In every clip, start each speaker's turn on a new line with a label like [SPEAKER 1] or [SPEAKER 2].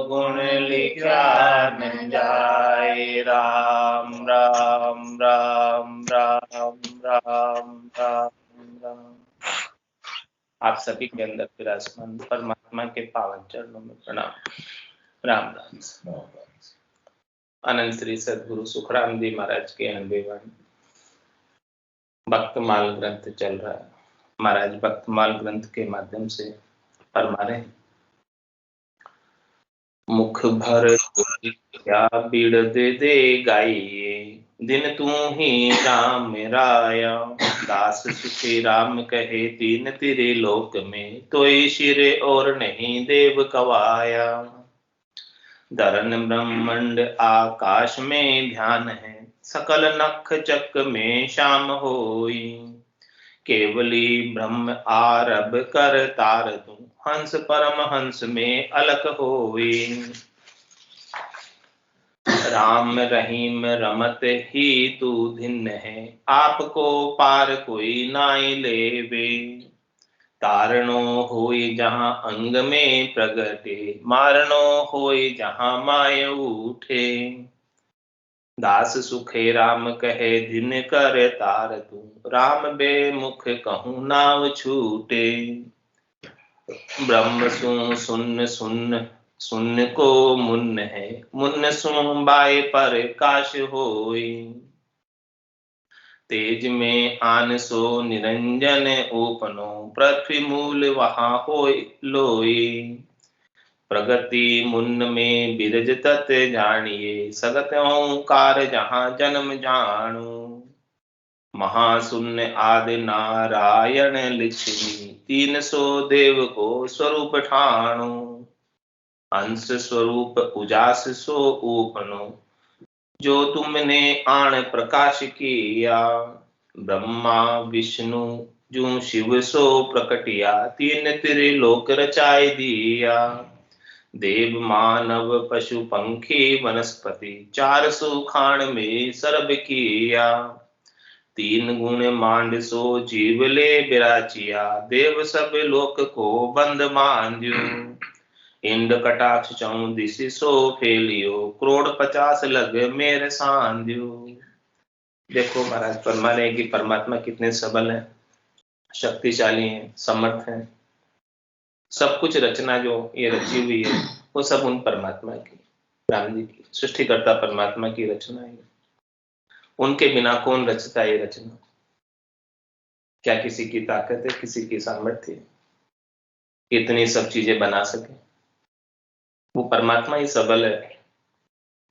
[SPEAKER 1] गुण लिखा न जाए। राम राम राम राम राम राम राम। आप सभी के अंदर विराजमान परमात्मा के पावन चरणों में प्रणाम। राम राम। अनंत श्री सदगुरु सुखराम जी महाराज के 90वां भक्तमाल ग्रंथ चल रहा है। महाराज भक्तमाल ग्रंथ के माध्यम से फरमा रहे हैं, मुख भर क्या बीड़ दे दे गाइए, दिन तू ही राम राया। दास सुखी राम कहे तीन तेरे लोक में, तोय सिरे और नहीं देव कवाया। धरन ब्रह्मांड आकाश में ध्यान है, सकल नख चक में श्याम होई। केवली ब्रह्म आरभ कर तार तू, हंस परम हंस में अलक होई। राम रहीम रमत ही तू धिन्न है, आपको पार कोई नाई लेवे। तारणो होई जहां अंग में प्रगटे, मारणो होई जहां माय उठे। दास सुखे राम कहे दिन कर तार तू, राम बेमुख कहूँ नाव छूटे। ब्रह्म सुन सुन सुन को मुन्न है, मुन्न सुन बाय पर काश होई। तेज में आन सो निरंजन ओपनो, पृथ्वी मूल वहां होय लोई। प्रगति मुन्न में बिरज तत् जानिए, सगत ओंकार जहां जन्म जाणु। महाशून्य आदि नारायण लिखी, 300 देव को स्वरूप ठाणु। अंश स्वरूप उजास सो ऊपनो, जो तुमने आण प्रकाश किया। ब्रह्मा विष्णु जो शिव सो प्रकटिया, 3 त्रिलोक रचाई दिया। देव मानव पशु पंखी वनस्पति, 400 खान में सर्व किया। 3 गुण मांड सो जीव ले बिराचिया, देव सब लोक को बंद मांद्यो। इंद कटाक्ष 34 सो फैलियो, करोड़ 50 लग मेरे सांध्यो। देखो महाराज फरमा रहे कि परमात्मा कितने सबल हैं, शक्तिशाली हैं, समर्थ हैं। सब कुछ रचना जो ये रची हुई है वो सब उन परमात्मा की, राम जी की, सृष्टिकर्ता परमात्मा की रचना है। उनके बिना कौन रचता है ये रचना? क्या किसी की ताकत है, किसी की सामर्थ्य है इतनी सब चीजें बना सके? वो परमात्मा ही सबल है,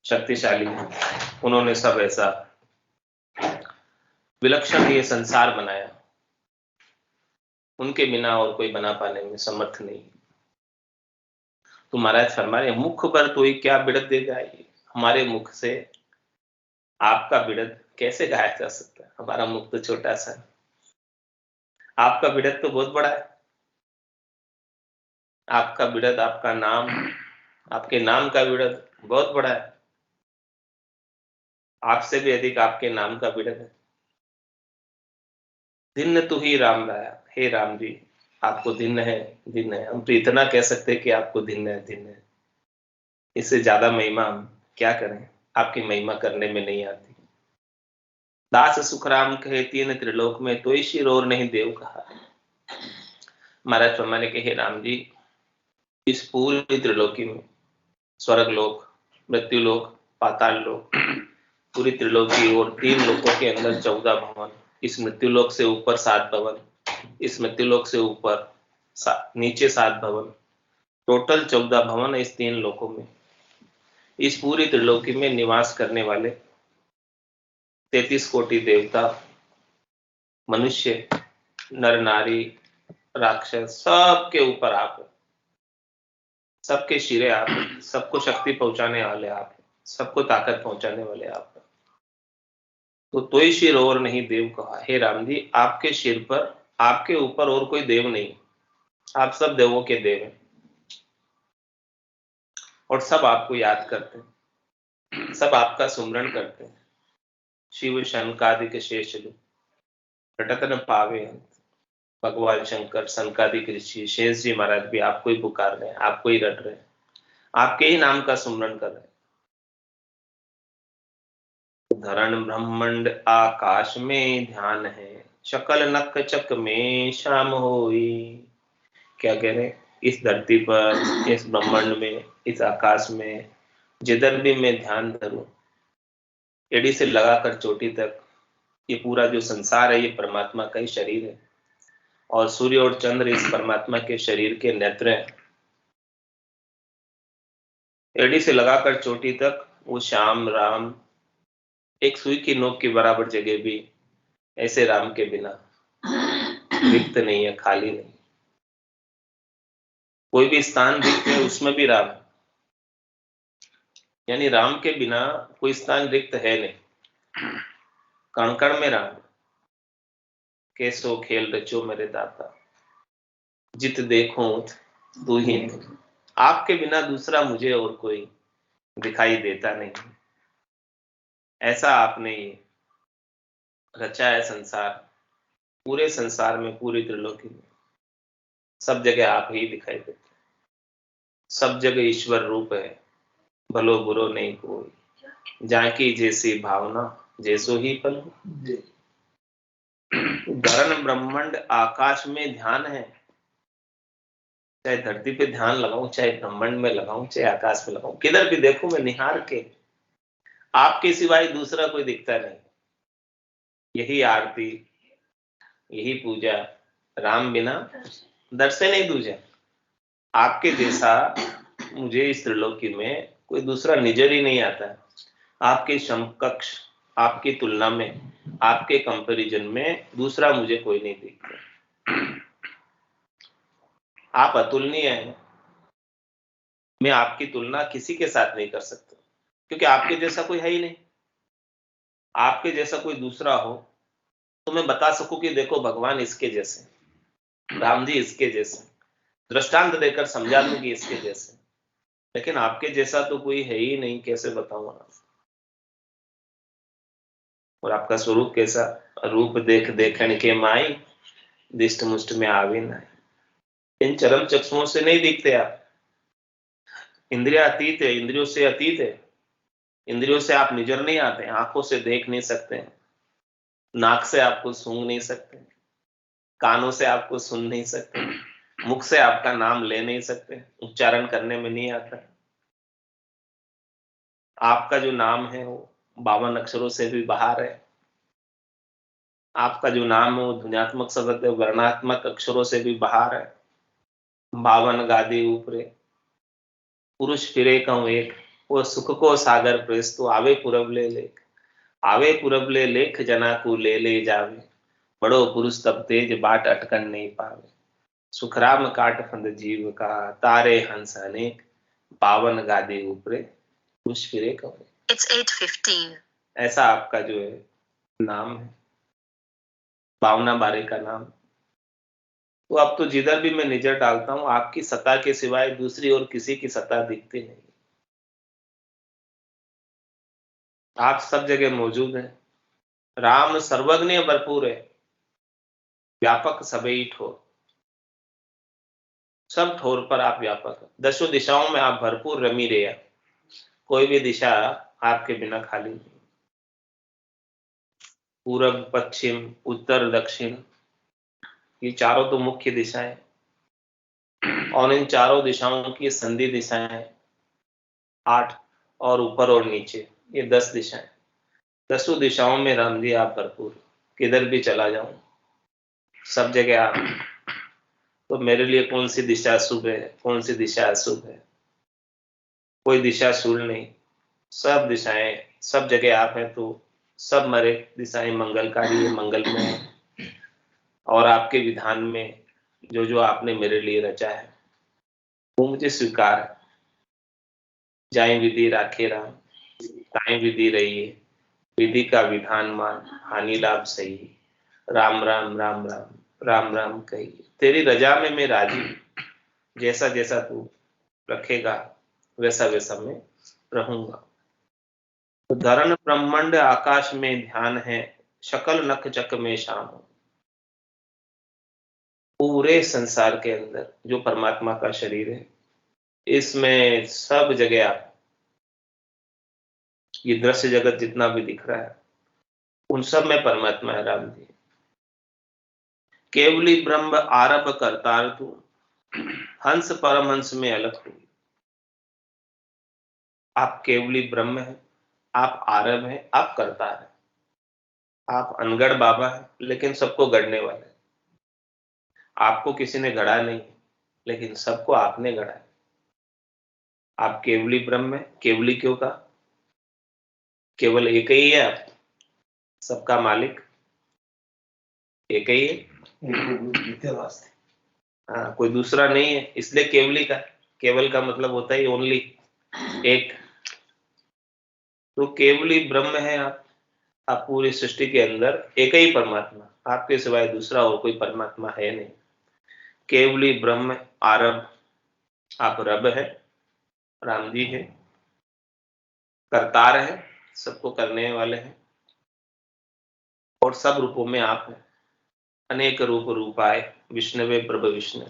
[SPEAKER 1] शक्तिशाली है। उन्होंने सब ऐसा विलक्षण ये संसार बनाया, उनके बिना और कोई बना पाने में समर्थ नहीं। तो महाराज फरमा रहे, मुख पर तो ही क्या बिड़त दे जाए। हमारे मुख से आपका बिड़त कैसे गाया जा सकता है? हमारा मुख तो छोटा सा है, आपका बिड़त तो बहुत बड़ा है। आपका बिड़त, आपका नाम, आपके नाम का बिड़त बहुत बड़ा है। आपसे भी अधिक आपके नाम का बिड़त है। धिन्न तू ही राम राया, हे राम जी आपको धिन्न है, धिन्न है। हम तो इतना कह सकते हैं कि आपको धिन्न है, धिन्न है। इससे ज्यादा महिमा हम क्या करें, आपकी महिमा करने में नहीं आती। दास सुखराम कहे 3 त्रिलोक में, तो ईश्वर और नहीं देव कहा। महाराज फरमाने के, हे राम जी इस पूरी त्रिलोकी में, स्वर्ग लोक, मृत्यु लोक, पाताल लोक, पूरी त्रिलोकी और 3 लोकों के अंदर 14 भवन, इस मृत्यु लोक से ऊपर 7 भवन, इस मृत्यु लोक से ऊपर नीचे 7 भवन, टोटल 14 भवन है इस 3 लोकों में। इस पूरी त्रिलोकी में निवास करने वाले 33 कोटि देवता, मनुष्य, नर नारी, राक्षस, सबके ऊपर आप, सबके शिरे आप, सबको शक्ति पहुंचाने वाले आप, सबको ताकत पहुंचाने वाले आप। तो तोय शिर और नहीं देव कहा। हे राम जी आपके शिर पर, आपके ऊपर और कोई देव नहीं, आप सब देवों के देव हैं और सब आपको याद करते हैं, सब आपका सुमरण करते हैं। शिव शंकादिक शेष रटत न पावे, भगवान शंकर, शंकादिक ऋषि, शेष जी महाराज भी आपको ही पुकार रहे हैं, आपको ही रट रहे हैं। आपके ही नाम का सुमरन कर रहे हैं। धरण ब्रह्मांड आकाश में ध्यान है, शकल नख चक में शाम होई। क्या कह रहे हैं? इस धरती पर, इस ब्रह्मांड में, इस आकाश में जिधर भी मैं ध्यान धरूं, एड़ी से लगाकर चोटी तक, ये पूरा जो संसार है ये परमात्मा का ही शरीर है, और सूर्य और चंद्र इस परमात्मा के शरीर के नेत्र हैं। एड़ी से लगाकर चोटी तक वो श्याम राम, एक सुई की नोक के बराबर जगह भी ऐसे राम के बिना रिक्त नहीं है, खाली नहीं। कोई भी स्थान रिक्त है उसमें भी राम, यानी राम के बिना कोई स्थान रिक्त है नहीं। कण कण में राम, कैसो खेल रचो मेरे दाता, जित देखो तू ही तू। आपके बिना दूसरा मुझे और कोई दिखाई देता नहीं। ऐसा आपने ये रचा है संसार, पूरे संसार में, पूरी त्रिलोकी में सब जगह आप ही दिखाई देते, सब जगह ईश्वर रूप है, भलो बुरो नहीं कोई, जाकी जैसी भावना जैसो ही फल। धरण ब्रह्मांड आकाश में ध्यान है, चाहे धरती पे ध्यान लगाऊं, चाहे ब्रह्मांड में लगाऊं, चाहे आकाश में लगाऊं, किधर भी देखूं मैं निहार के, आपके सिवाय दूसरा कोई दिखता नहीं। यही आरती, यही पूजा, राम बिना दर्शन नहीं दूजा। आपके जैसा मुझे इस त्रिलोकी में कोई दूसरा नजर ही नहीं आता। आपके समकक्ष, आपकी तुलना में, आपके कंपैरिजन में दूसरा मुझे कोई नहीं दिखता। आप अतुलनीय हैं, मैं आपकी तुलना किसी के साथ नहीं कर सकता, क्योंकि आपके जैसा कोई है ही नहीं। आपके जैसा कोई दूसरा हो तो मैं बता सकूं कि देखो भगवान इसके जैसे, राम जी इसके जैसे, दृष्टांत देकर समझा दूं कि इसके जैसे, लेकिन आपके जैसा तो कोई है ही नहीं, कैसे बताऊंगा। और आपका स्वरूप कैसा, रूप देख देखण के माई, दिष्ट मुष्ट में आवे ना। इन चरम चक्षुओं से नहीं दिखते आप, इंद्रिया अतीत है, इंद्रियों से अतीत है, इंद्रियों से आप निजर नहीं आते, आंखों से देख नहीं सकते, नाक से आपको सूंघ नहीं सकते, कानों से आपको सुन नहीं सकते, मुख से आपका नाम ले नहीं सकते, उच्चारण करने में नहीं आता। आपका जो नाम है वो 52 अक्षरों से भी बाहर है। आपका जो नाम है वो ध्वन्यात्मक शब्द है, वर्णात्मक अक्षरों से भी बाहर है। 52 गादी ऊपरे, पुरुष फिरे कहूं एक, वो सुख को सागर प्रेस तो आवे पूरब ले लेख, आवे पूरब ले लेख जना को ले जावे, बड़ो पुरुष तब तेज बाट अटकन नहीं पावे, सुखराम काट फंद जीव का, तारे हंस अनेक, 52 गादी ऊपरे, पुरुष फिरे कहूं। It's 8:15. ऐसा आपका जो है नाम है, भावना बारे का नाम। तो अब तो जिधर भी मैं नजर डालता हूं, आपकी सत्ता के सिवाय दूसरी और किसी की सत्ता दिखती नहीं। आप सब जगह मौजूद हैं। राम सर्वज्ञ भरपूर है, व्यापक सबई ठोर, सब ठोर पर आप व्यापक है। दसों दिशाओं में आप भरपूर रमी रहे, कोई भी दिशा आपके बिना खाली नहीं। पूरब पश्चिम उत्तर दक्षिण, ये चारों तो मुख्य दिशाएं, और इन चारों दिशाओं की संधि दिशाएं 8, और ऊपर और नीचे ये 10 दिशाएं। 10 दिशाओं में राम जी आप भरपूर, किधर भी चला जाऊं सब जगह आप। तो मेरे लिए कौन सी दिशा शुभ है, कौन सी दिशा अशुभ है, कोई दिशा शुभ नहीं। सब दिशाएं, सब जगह आप हैं, तो सब मरे दिशाएं मंगलकारी है, मंगलमय है। और आपके विधान में जो जो आपने मेरे लिए रचा है वो मुझे स्वीकार है। जाए विधि राखे राम, ताई विधि रही है, विधि का विधान मान, हानि लाभ सही, राम राम राम राम राम राम कही। तेरी रजा में मैं राजी, जैसा जैसा तू रखेगा वैसा वैसा मैं रहूंगा। तो धरण ब्रह्मांड आकाश में ध्यान है, शकल नख चक में शाम। पूरे संसार के अंदर जो परमात्मा का शरीर है, इसमें सब जगह आप ये दृश्य जगत जितना भी दिख रहा है उन सब में परमात्मा है राम जी। केवली ब्रह्म आरभ करतार तू, हंस परमहंस में अलग हुई। आप केवली ब्रह्म है, आप आरभ है, आप करतार है, आप अनगढ़ बाबा है लेकिन सबको गढ़ने वाले। आपको किसी ने गढ़ा नहीं लेकिन सबको आपने गढ़ा है। आप केवली ब्रह्म है। केवली क्यों का? केवल एक ही है आप, सबका मालिक एक ही है। हाँ, कोई दूसरा नहीं है, इसलिए केवली का। केवल का मतलब होता है ओनली, एक। तो केवली ब्रह्म है आप पूरी सृष्टि के अंदर एक ही परमात्मा, आपके सिवाय दूसरा और कोई परमात्मा है नहीं। केवली ब्रह्म आरब, आप रब है, राम जी है, करतार है, सबको करने वाले हैं, और सब रूपों में आप है। अनेक रूप रूपाए विष्णुवे प्रभ विष्णु।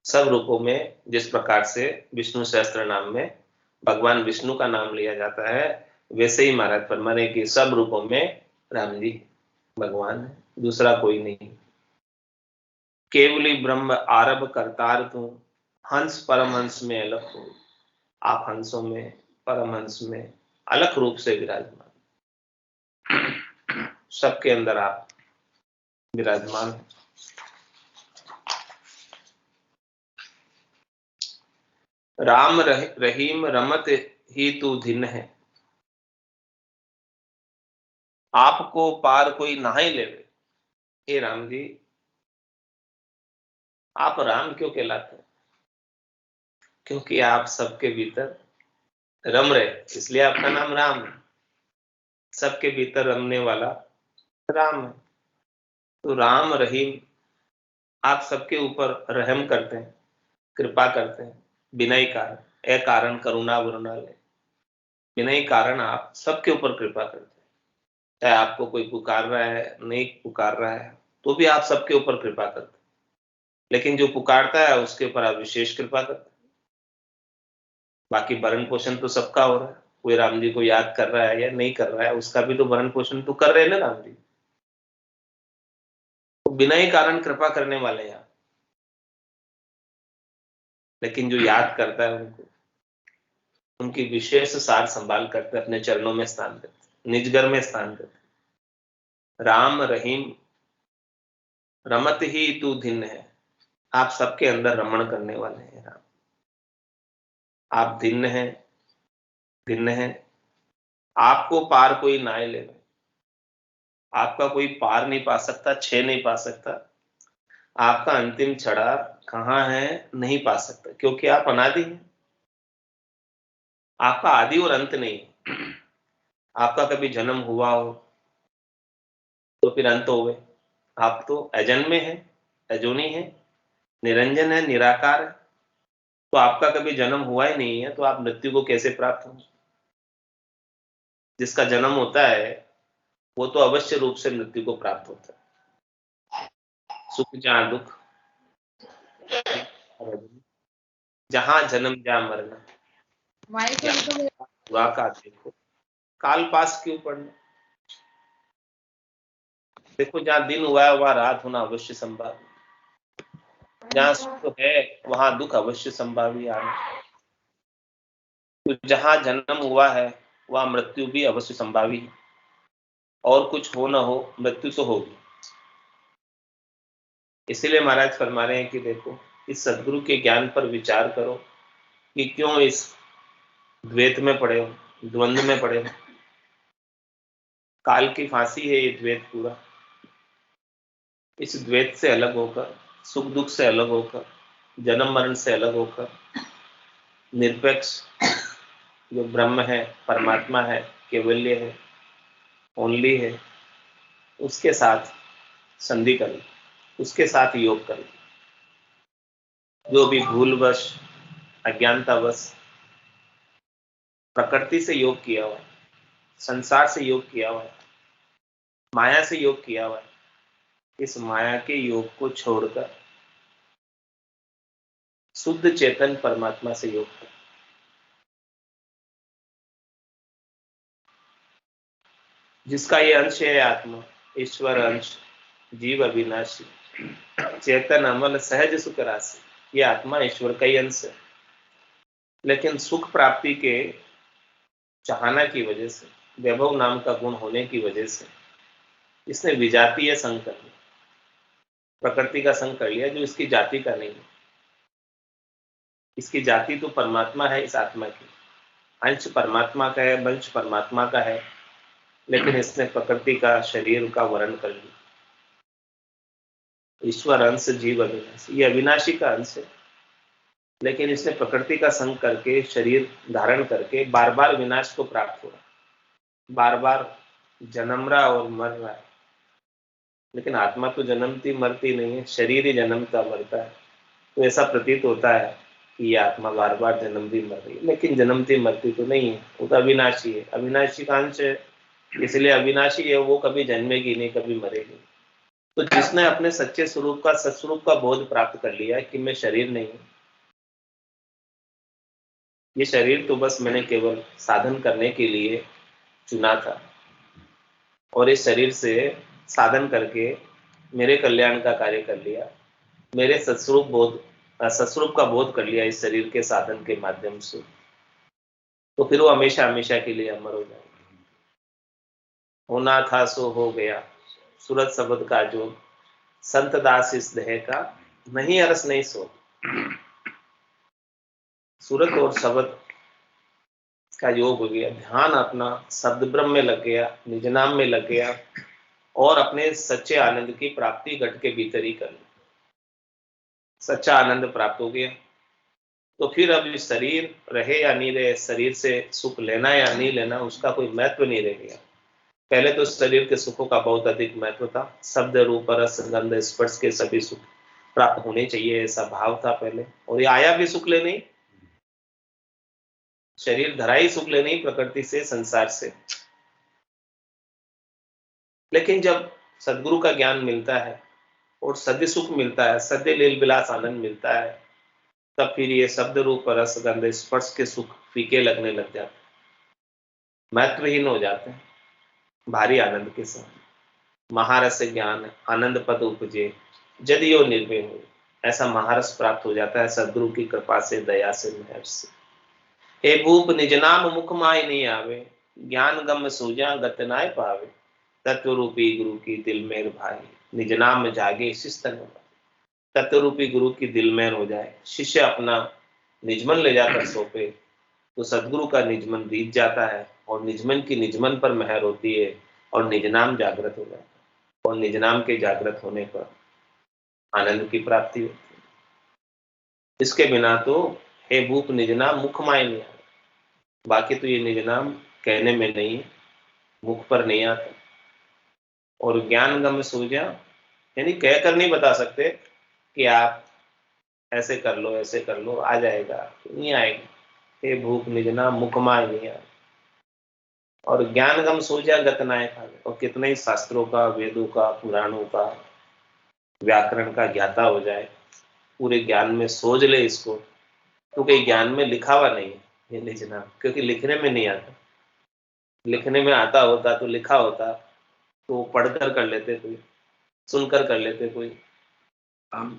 [SPEAKER 1] सब रूपों में जिस प्रकार से विष्णु सहस्त्र नाम में भगवान विष्णु का नाम लिया जाता है, वैसे ही महाराज फरमाने की सब रूपों में राम जी भगवान है, दूसरा कोई नहीं। केवली ब्रह्म आरभ करतार तू, हंस परमहंस में अलग हो। आप हंसों में, परमहंस में अलग रूप से विराजमान, सबके अंदर आप विराजमान हैं। राम रहीम रमत ही तू धिन है, आपको पार कोई ना ही लेवे। हे राम जी, आप राम क्यों कहलाते हैं? क्योंकि आप सबके भीतर रम रहे, इसलिए आपका नाम राम है। सबके भीतर रमने वाला राम है। तो राम रहीम, आप सबके ऊपर रहम करते हैं, कृपा करते हैं, बिना ही कारण, अकारण करुणा वरुणा ले, बिना ही कारण आप सबके ऊपर कृपा करते हैं। चाहे आपको कोई पुकार रहा है, नहीं पुकार रहा है, तो भी आप सबके ऊपर कृपा करते हैं। लेकिन जो पुकारता है उसके ऊपर आप विशेष कृपा करते हैं। बाकी भरण पोषण तो सबका हो रहा है। कोई राम जी को याद कर रहा है या नहीं कर रहा है, उसका भी तो भरण पोषण तो कर रहे हैं ना राम जी। तो बिना ही कारण कृपा करने वाले हैं आप। लेकिन जो याद करता है उनको, उनकी विशेष सार संभाल करते, अपने चरणों में स्थान देते, निजगर में स्थान देते। राम रहीम रमत ही तू धिन है, आप सबके अंदर रमण करने वाले हैं राम। आप धिन्न हैं, भिन्न हैं, आपको पार कोई ना ले। आपका कोई पार नहीं पा सकता, छे नहीं पा सकता। आपका अंतिम छड़ा कहाँ है नहीं पा सकता, क्योंकि आप अनादि हैं। आपका आदि और अंत नहीं। आपका कभी जन्म हुआ हो तो फिर अंत हो गए। आप तो अजन्मे हैं, अजोनी है, निरंजन है, निराकार है। तो आपका कभी जन्म हुआ ही नहीं है, तो आप मृत्यु को कैसे प्राप्त होंगे? जिसका जन्म होता है वो तो अवश्य रूप से मृत्यु को प्राप्त होता है। सुख जहां दुख, जहां जन्म जहां मरना, हुआ का देखो, काल पास क्यों पढ़ना। देखो, जहां दिन हुआ है वहां रात होना अवश्य संभव, जहां सुख है वहां दुख अवश्य संभावी आना। तो जहां जन्म हुआ है वहां मृत्यु भी अवश्य संभावी है। और कुछ हो ना हो, मृत्यु तो होगी। इसीलिए महाराज फरमा रहे हैं कि देखो, इस सदगुरु के ज्ञान पर विचार करो कि क्यों इस द्वैत में पड़े हो, द्वंद्व में पड़े हो। काल की फांसी है ये द्वैत पूरा। इस द्वैत से अलग होकर, सुख दुख से अलग होकर, जन्म मरण से अलग होकर, निरपेक्ष जो ब्रह्म है, परमात्मा है, केवल्य है, ओनली है, उसके साथ संधि कर लो, उसके साथ योग कर लो। जो भी भूलवश, अज्ञानतावश प्रकृति से योग किया हुआ है, संसार से योग किया हुआ है, माया से योग किया हुआ है, इस माया के योग को छोड़कर शुद्ध चेतन परमात्मा से योग करें। जिसका ये अंश है आत्मा, ईश्वर अंश, जीव अविनाशी, चेतन अमल सहज सुख राशि, ये आत्मा ईश्वर का ही अंश है। लेकिन सुख प्राप्ति के चाहना की वजह से, वैभव नाम का गुण होने की वजह से इसने विजातीय संग कर लिया, प्रकृति का संग कर लिया जो इसकी जाति का नहीं है। इसकी जाति तो परमात्मा है, इस आत्मा की अंश परमात्मा का है, वंश परमात्मा का है, लेकिन इसने प्रकृति का, शरीर का वर्ण कर लिया। ईश्वर अंश, जीव अविनाशी, ये अविनाशी का अंश है, लेकिन इसने प्रकृति का संग करके, शरीर धारण करके बार बार विनाश को प्राप्त हो रहा, बार बार जन्म रहा और मर रहा है। लेकिन आत्मा तो जन्मती मरती नहीं है, शरीर ही जन्मता मरता है। तो ऐसा प्रतीत होता है कि ये आत्मा बार बार जन्मती मर रही है, लेकिन जन्मती मरती तो नहीं है, वो तो अविनाशी है, अविनाशी का अंश है, इसलिए अविनाशी है, वो कभी जन्मेगी नहीं, कभी मरेगी। तो जिसने अपने सच्चे स्वरूप का, सत्स्वरूप का बोध प्राप्त कर लिया कि मैं शरीर नहीं हूं, ये शरीर तो बस मैंने केवल साधन करने के लिए चुना था, और इस शरीर से साधन करके मेरे कल्याण का कार्य कर लिया, मेरे सत्स्वरूप का बोध कर लिया इस शरीर के साधन के माध्यम से, तो फिर वो हमेशा हमेशा के लिए अमर हो जाएगा। होना था सो हो गया, सूरत शब्द का जो संत दास इस देह का, नहीं अरस नहीं सो। सूरत और शब्द का योग हो गया, ध्यान अपना शब्द ब्रह्म में लग गया, निज नाम में लग गया, और अपने सच्चे आनंद की प्राप्ति घट के भीतर ही कर ली। सच्चा आनंद प्राप्त हो गया, तो फिर अब इस शरीर रहे या नहीं रहे, शरीर से सुख लेना या नहीं लेना, उसका कोई महत्व नहीं रह गया। पहले तो शरीर के सुखों का बहुत अधिक महत्व था, शब्द रूप रस गंध स्पर्श के सभी सुख प्राप्त होने चाहिए, ऐसा भाव था पहले, और ये आया भी सुख लेने ही, शरीर धरा ही सुख लेने ही प्रकृति से, संसार से। लेकिन जब सदगुरु का ज्ञान मिलता है और सद्य सुख मिलता है, सद्य लील विलास आनंद मिलता है, तब फिर ये शब्द रूप रस गंध स्पर्श के सुख फीके लगने लग जाते, महत्वहीन हो जाते हैं। भारी आनंद के साथ महारस ज्ञान आनंद पद उपजे, जदियो निर्भय हो, ऐसा महारस प्राप्त हो जाता है सदगुरु की कृपा से, दया से, मेहर से। हे भूप निज नाम मुख माय नहीं आवे, ज्ञान गम सूजा गत नाय पावे, तत्व रूपी गुरु की दिल मेर भाई, निज नाम जागे शिस्तन। तत्व रूपी गुरु की दिल मेर हो जाए, शिष्य अपना निजमन ले जाकर सौंपे, तो सदगुरु का निजमन बीत जाता है, और निजमन की निजमन पर मेहर होती है, और निज नाम जागृत हो जाता है, और निज नाम के जागृत होने पर आनंद की प्राप्ति होती है। इसके बिना तो हे भूप निज नाम मुख माय नहीं आता, बाकी तो ये निज नाम कहने में नहीं, मुख पर नहीं आता। और ज्ञान गम सूझा, यानी कहकर नहीं बता सकते कि आप ऐसे कर लो, ऐसे कर लो, आ जाएगा, नहीं आएगा। हे भूप निज नाम मुख माय नहीं आता। और ज्ञान गम सूझा गत नाय पावे, और कितने ही शास्त्रों का, वेदों का, पुराणों का, व्याकरण का ज्ञाता हो जाए, पूरे ज्ञान में सोच ले इसको, तो कहीं ज्ञान में लिखा हुआ नहीं है ये निज नाम, क्योंकि लिखने में नहीं आता। लिखने में आता होता तो लिखा होता, तो पढ़कर कर लेते कोई, सुनकर कर लेते कोई। राम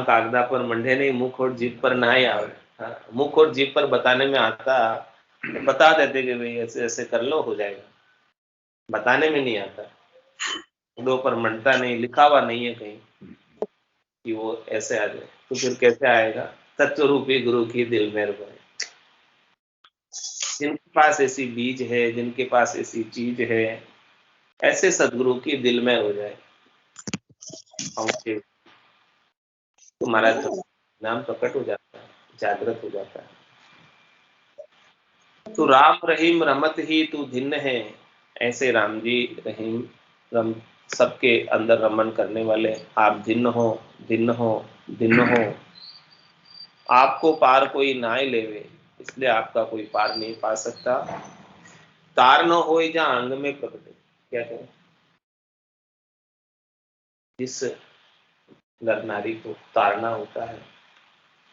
[SPEAKER 1] कागदा पर मंडे नहीं, मुख और जीभ पर ना ही आवे। हाँ, मुख और जीभ पर बताने में आता तो बता देते कि भाई ऐसे ऐसे कर लो, हो जाएगा। बताने में नहीं आता, दो पर मंडता नहीं, लिखा हुआ नहीं है कहीं कि वो ऐसे आ जाए, तो फिर कैसे आएगा? तत्व रूपी गुरु की दिल में रुपए। जिनके पास ऐसी बीज है, जिनके पास ऐसी चीज है, ऐसे सदगुरु की दिल में हो जाए, तुम्हारा नाम प्रकट हो जाता है, जागृत हो जाता है। तो राम रहीम रमत ही तू धिन्न है, ऐसे राम जी रहीम रम सबके अंदर रमन करने वाले आप धिन्न हो, धिन्न हो, धिन्न हो। आपको पार कोई ना ही लेवे, इसलिए आपका कोई पार नहीं पा सकता। तार न हो जा अंग में प्रकट, क्या करें? जिस नर नारी को तारना होता है,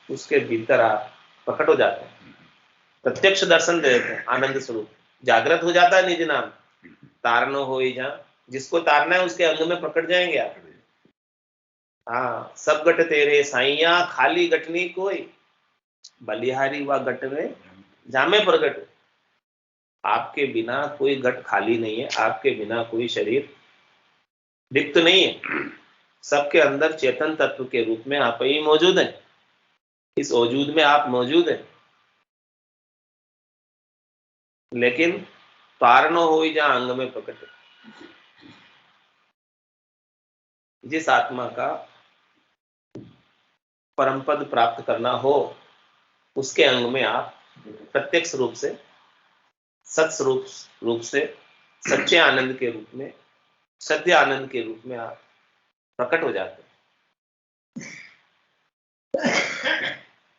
[SPEAKER 1] उसके भीतर आप प्रकट हो जाते हैं, प्रत्यक्ष दर्शन दे देते हैं, आनंद स्वरूप जागृत हो जाता है निज नाम। तारनो हो ही जहाँ, जिसको तारना है उसके अंग में प्रकट जाएंगे आप। हाँ, सब गट तेरे साइया खाली गटनी कोई, बलिहारी व गट में जामे प्रगट। आपके बिना कोई गट खाली नहीं है, आपके बिना कोई शरीर रिक्त नहीं है। सबके अंदर चेतन तत्व के रूप में आप ही मौजूद हैं, इस वजूद में आप मौजूद हैं। लेकिन पार न हो जहां अंग में प्रकट है। जिस आत्मा का परम पद प्राप्त करना हो, उसके अंग में आप प्रत्यक्ष रूप से, सत्स्वरूप रूप से, सच्चे आनंद के रूप में, सत्य आनंद के रूप में आप प्रकट हो जाते हैं।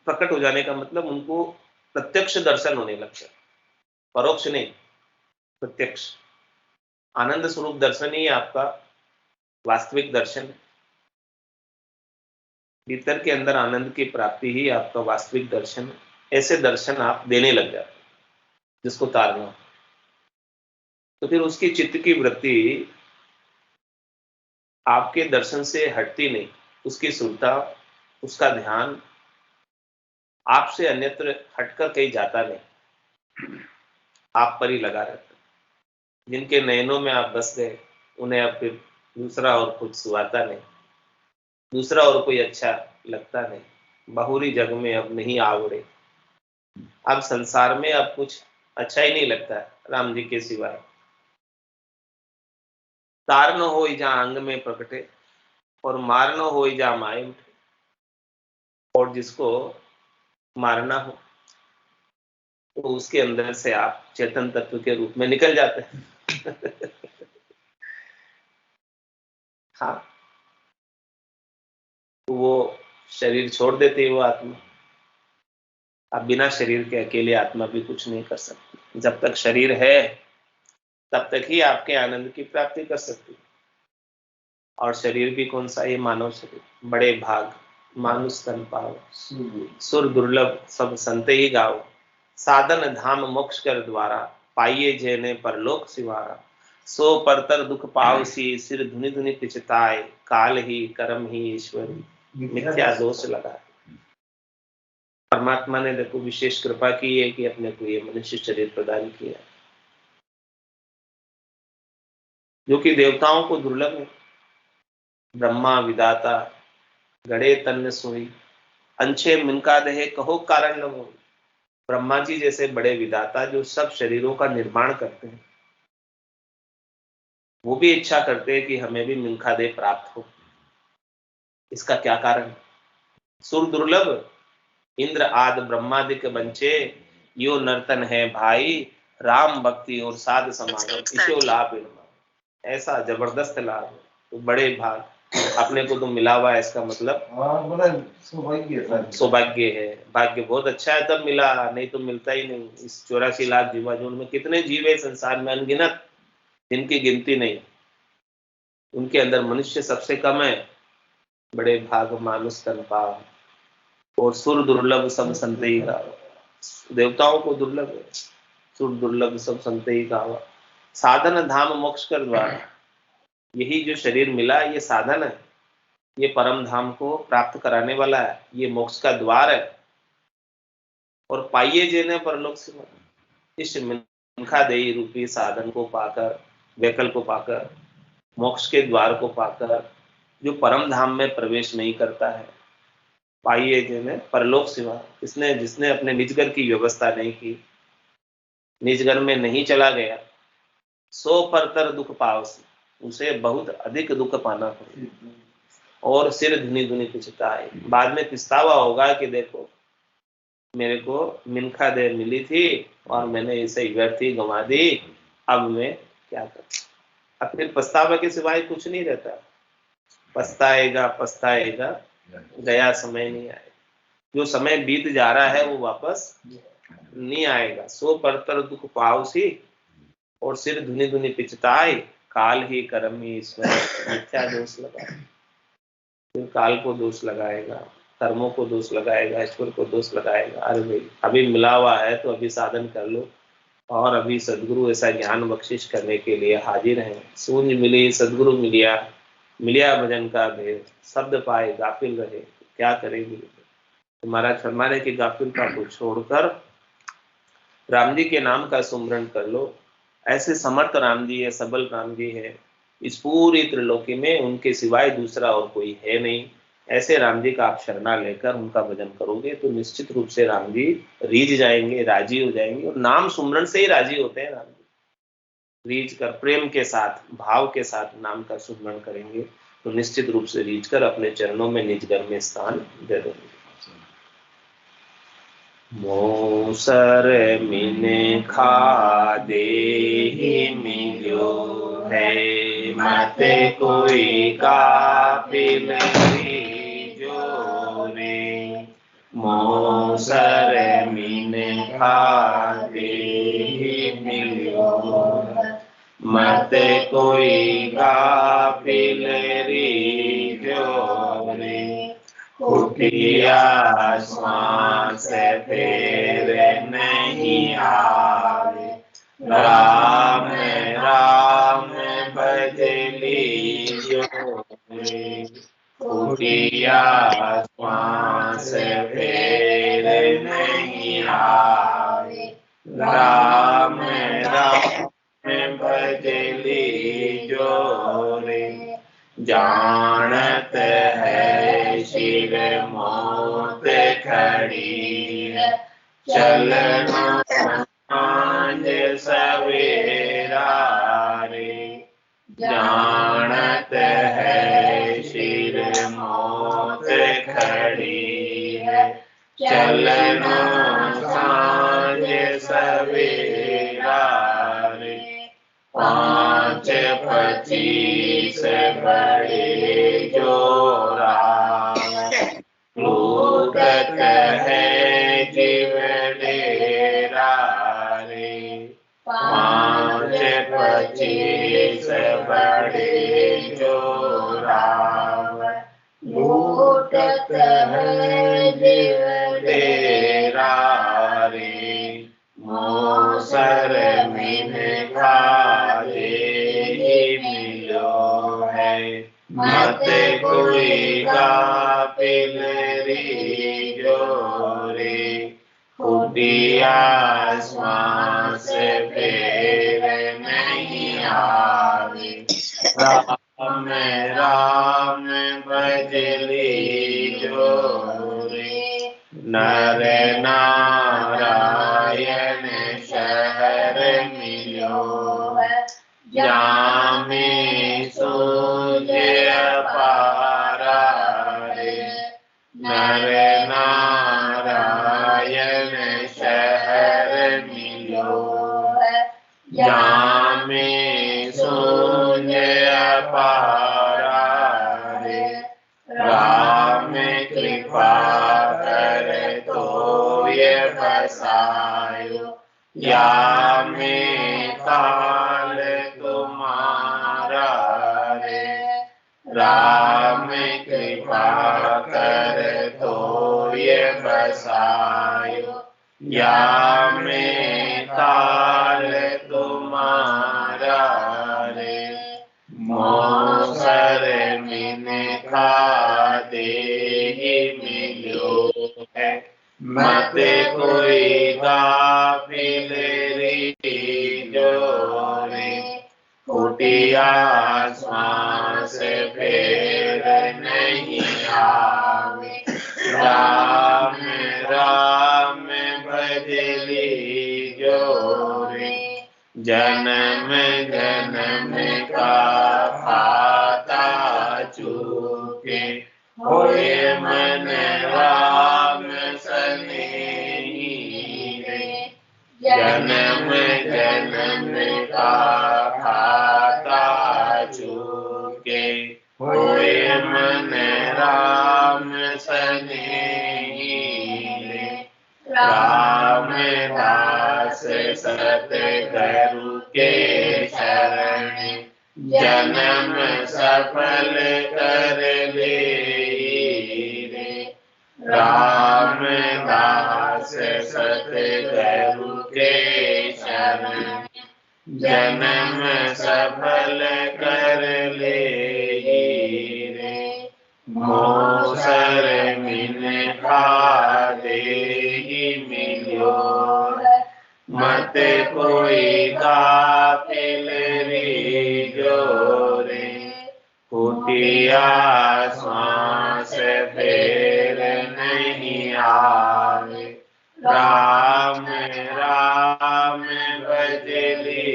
[SPEAKER 1] प्रकट हो जाने का मतलब उनको प्रत्यक्ष दर्शन होने लगता है, परोक्ष नहीं, प्रत्यक्ष। आनंद स्वरूप दर्शन ही आपका वास्तविक दर्शन है। भीतर के अंदर आनंद की प्राप्ति ही आपका वास्तविक दर्शन है। ऐसे दर्शन आप देने लग जाते हैं जिसको तारना। तो फिर उसकी चित्त की वृत्ति आपके दर्शन से हटती नहीं, उसकी सुरता, उसका ध्यान आपसे अन्यत्र हटकर कहीं जाता नहीं, आप पर ही लगा रहता। जिनके नयनों में आप बस गए, उन्हें अब फिर दूसरा और कुछ सुहाता नहीं, दूसरा और कोई अच्छा लगता नहीं, बहुरी जग में अब नहीं आवड़े। अब संसार में अब कुछ अच्छा ही नहीं लगता है राम जी के सिवाय। तार न हो जहां अंग में प्रकटे, और मार न हो जहां माए उठे। और जिसको मारना हो तो उसके अंदर से आप चेतन तत्व के रूप में निकल जाते हैं। हाँ, तो वो शरीर छोड़ देती है वो आत्मा। अब बिना शरीर के अकेले आत्मा भी कुछ नहीं कर सकती। जब तक शरीर है तब तक ही आपके आनंद की प्राप्ति कर सकती है। और शरीर भी कौन सा, ये मानव शरीर, बड़े भाग मानुष तन पाओ, सुर दुर्लभ सब संत ही गाओ। साधन धाम मोक्ष कर द्वारा, पाइये जेने परलोक सिवारा। सो परतर दुख पावसी, सिर धुनि धुनि पिछताए। काल ही कर्म ही ईश्वरी, मिथ्या दोष लगा। परमात्मा ने देखो विशेष कृपा की है कि अपने को ये मनुष्य शरीर प्रदान किया, जो कि देवताओं को दुर्लभ है। ब्रह्मा विदाता गड़े तन्न सोई, अंछे मिनका दहे कहो कारण न मोई। ब्रह्मा जी जैसे बड़े विदाता जो सब शरीरों का निर्माण करते हैं, वो भी इच्छा करते हैं कि हमें भी मिनका दे प्राप्त हो। इसका क्या कारण? सुर दुर्लभ इंद्र आदि ब्रह्मादिक बंचे, यो नर्तन है भाई। राम भक्ति और साध समागम, इसो लाभ। ऐसा जबरदस्त लाभ है, तो बड़े भाग अपने को तो मिला हुआ है। इसका मतलब सौभाग्य है, भाग्य बहुत अच्छा है तब मिला, नहीं तो मिलता ही नहीं। इस 84 लाख जीवाजून में कितने जीव है संसार में, अनगिनत, जिनकी गिनती नहीं। उनके अंदर मनुष्य सबसे कम है। बड़े भाग मानुष तन पाव, और सुर दुर्लभ सब संत ही गावा। देवताओं को दुर्लभ है, सुर दुर्लभ सब संत ही गावा। साधन धाम मोक्ष कर द्वारा, यही जो शरीर मिला ये साधन है, ये परम धाम को प्राप्त कराने वाला है, ये मोक्ष का द्वार है। और पाइये जेने परलोक से, इस मिनखा देई रूपी साधन को पाकर, वैकल्प को पाकर, मोक्ष के द्वार को पाकर, जो परम धाम में प्रवेश नहीं करता है, पाइये जेने परलोक सिवा, इसने जिसने अपने निजगर की व्यवस्था नहीं की, निजगर में नहीं चला गया, सो परतर दुख पावसी, उसे बहुत अधिक दुख पाना पड़ेगा। और सिर धुनी धुनी पिछता है, बाद में पछतावा होगा कि देखो मेरे को मिनखा दे मिली थी और मैंने इसे व्यर्थ ही गंवा दी, अब मैं क्या करूं। अब फिर पछतावा के सिवाय कुछ नहीं रहता। पछताएगा पछताएगा, गया समय नहीं आएगा। जो समय बीत जा रहा है वो वापस नहीं आएगा। सो परतर दुख पावसी, और सिर धुनी धुनी पिछताए। काल ही कर्म ही ईश्वर, मिथ्या दोष लगा, फिर काल को दोष लगाएगा। कर्मों को दोष लगाएगा, ईश्वर को दोष लगाएगा। अरे भाई अभी मिला हुआ है तो अभी साधन कर लो, और अभी सदगुरु ऐसा ज्ञान बख्शिश करने के लिए हाजिर हैं। सूंझ मिली सदगुरु मिलिया, मिलिया भजन का भेद, शब्द पाए गाफिल रहे, क्या करेंगे। तो महाराज फरमा रहे कि गाफिलता को छोड़कर राम जी के नाम का सुमरण कर लो। ऐसे समर्थ राम जी है, सबल राम जी है, इस पूरी त्रिलोकी में उनके सिवाय दूसरा और कोई है नहीं। ऐसे राम जी का आप शरणा लेकर उनका भजन करोगे तो निश्चित रूप से राम जी रीझ जाएंगे, राजी हो जाएंगे। और नाम सुमरण से ही राजी होते हैं राम जी। रीझ कर प्रेम के साथ, भाव के साथ नाम का सुमरण करेंगे तो निश्चित रूप से रीझ कर अपने चरणों में निज घर में स्थान दे देंगे। मोसर मिने खा दे मिलो है, मत कोई काबिल जो रे। मोसर मिने खा दे मिलो, मत कोई काबिल जो रे। कुटिया श्वास फेर नहीं आवे, राम राम भजली जो रे। कुटिया श्वास फेर नहीं आवे, राम राम भजली जो रे। जानत है शिव मौत खड़ी है, चलना सांझ सवेरा रे। जानत है शिव मौत खड़ी है, चलना सांझ सवेरा रे। 5-25 बड़े जोरा, लूटत है जीव डेरा रे। 5-25 बड़े जोरा, लूटत है जीव डेरा रे। मोसर मिने खा दे मिलो है, मत कोई गाफिल जो रे। कुटिया श्वास फेर नहीं आवे, राम राम भजली जो रे। नर नारायण शहर मिलो है, जामे सूझ अपारा रे। नर नारायण शहर मिलो है, जामे सूझ अपारा रे। राम कृपा कर तो ये बसायो, या में काल तुम्हारा रे। राम कृपा कर तो ये बसायो, या में काल तुम्हारा रे। मोसर मिने खा दे मिलो है, मत कोई गाफिल जो रे। कुटिया श्वास फेर नहीं आवे, राम राम भजली जो रे। जन्म जन्म का खाता चूके, होए मन राम सनेही रे। जन्म जन्म का खाता चूके, होए मन राम सनेही रे। राम दास सतगुरु के शरण, जन्म सफल कर ले रे। रामदास सतगुरु के शरण, जन्म सफल कर ले रे। मोसर मिन खादे मिलो, मत कोई गाफिल री जोरे। कुटिया श्वास फेर नहीं आवे, राम राम भजली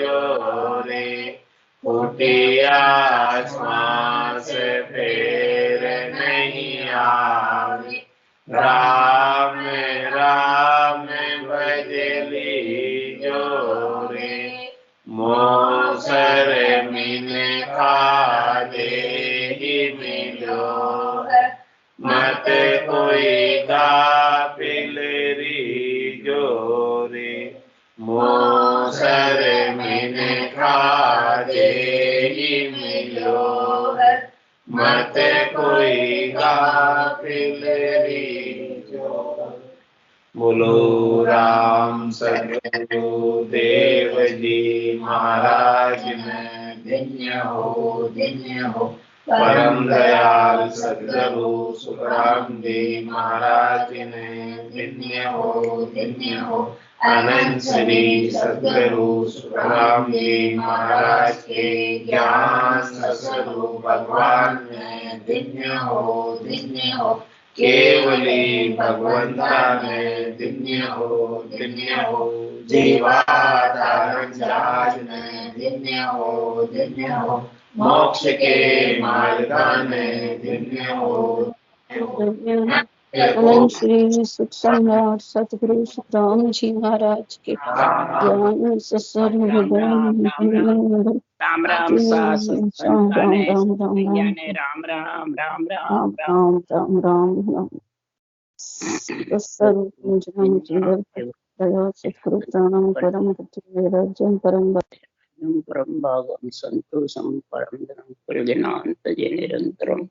[SPEAKER 1] जोरे। कुटिया श्वास फेर नहीं आवे, राम राम भजली जोरे। मोसर मिन खादे मिलो, मत कोई गाफिल री जोरे। मोसर मिन खादे मिलो, मत कोई गाफिल री जोरे। बोलो राम सतगुरु देव जी महाराज में धन्य हो धन्य हो। परम दयाल सतगुरु सुखराम जी महाराज ने धन्य हो धन्य हो। अनंत श्री सतगुरु सुखराम जी महाराज के ज्ञान स्वरूप भगवान ने धन्य हो धन्य हो। केवली भगवंता में धन्य हो धन्य हो। जीवाधारण जहाज में धन्य हो धन्य हो। मोक्ष के मार्ग में धन्य हो।
[SPEAKER 2] अनंत श्री सुख सम्राट सतगुरु सुखराम जी महाराज के ज्ञान स्वरूप
[SPEAKER 3] राम राम सा
[SPEAKER 2] राम राम राम
[SPEAKER 3] राम राम राम राम
[SPEAKER 2] राम राम राम राम सतगुरु प्राणम परम राज्यम परम
[SPEAKER 3] परम भागम संतोषम परम धनम निरंतरम